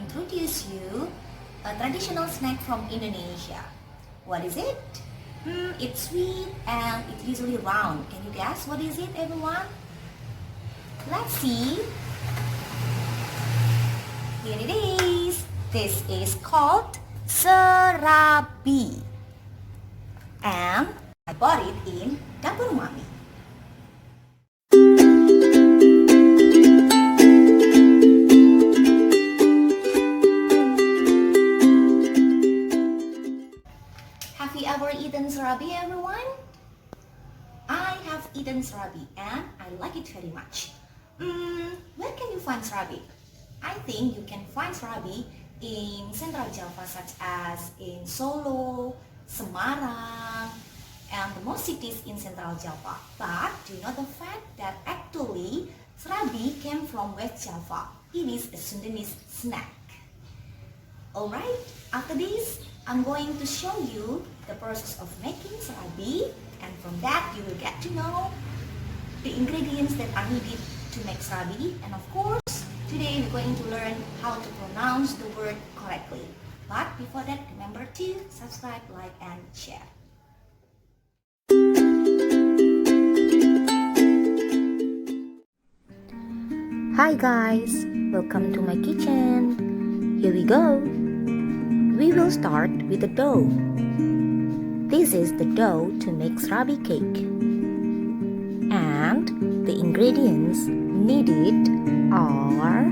introduce you a traditional snack from Indonesia. What is it? It's sweet and it's usually round. Can you guess what is it, everyone? Let's see. Here it is. This is called serabi. And I bought it in Dapur Mami. Have you ever eaten serabi, everyone? I have eaten serabi and I like it very much. Where can you find serabi? I think you can find serabi in Central Java, such as in Solo, Semarang, and the most cities in Central Java. But do you know the fact that actually serabi came from West Java? It is a Sundanese snack. Alright, after this, I'm going to show you the process of making serabi, and from that you will get to know the ingredients that are needed to make serabi. And of course, today we're going to learn how to pronounce the word correctly. But before that, remember to subscribe, like, and share. Hi guys, welcome to my kitchen. Here we go. We will start with the dough. This is the dough to make serabi cake. And the ingredients needed are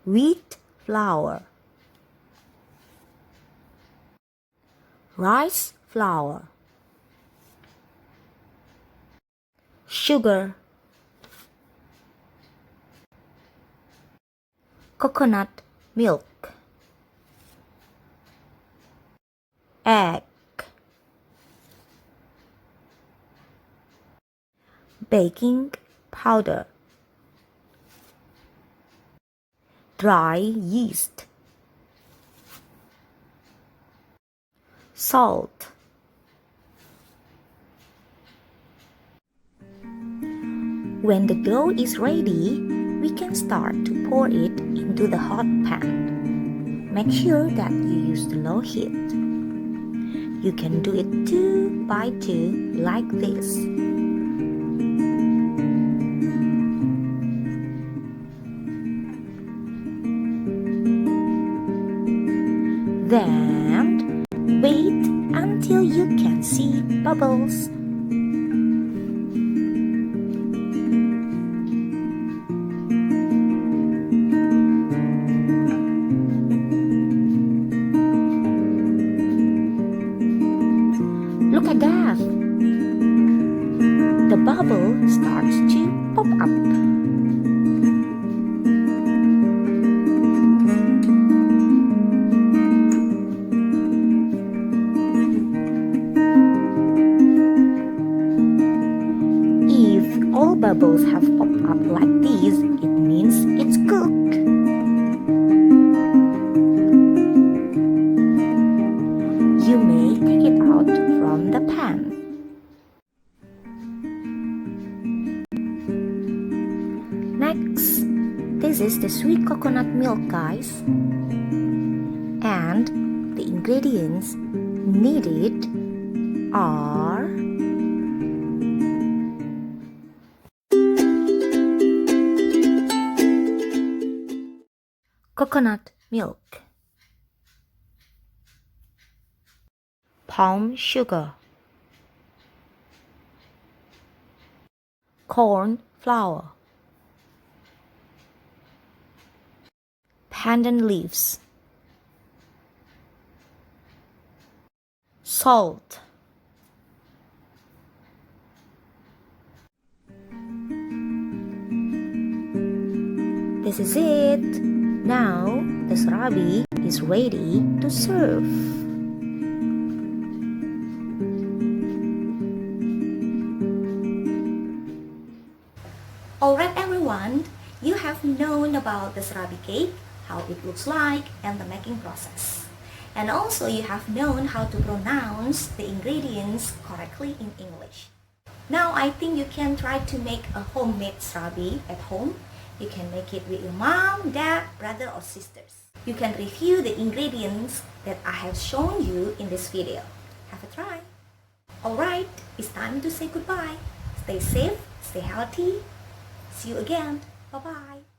wheat flour, rice flour, sugar, coconut milk, egg, baking powder, dry yeast, salt. When the dough is ready, we can start to pour it into the hot pan. Make sure that you use the low heat. You can do it 2 by 2 like this. Then wait until you can see bubbles. Look at that! The bubble starts to pop up. If all bubbles have popped up like this, it means it's cooked. You may take it out from the pan. Next, this is the sweet coconut milk, guys. And the ingredients needed are coconut milk, palm sugar, corn flour, pandan leaves, salt, this is it. Now the serabi is ready to serve. Alright everyone, you have known about the serabi cake, how it looks like, and the making process. And also you have known how to pronounce the ingredients correctly in English. Now I think you can try to make a homemade sarabi at home. You can make it with your mom, dad, brother or sisters. You can review the ingredients that I have shown you in this video. Have a try. Alright, it's time to say goodbye. Stay safe, stay healthy. See you again. Bye-bye.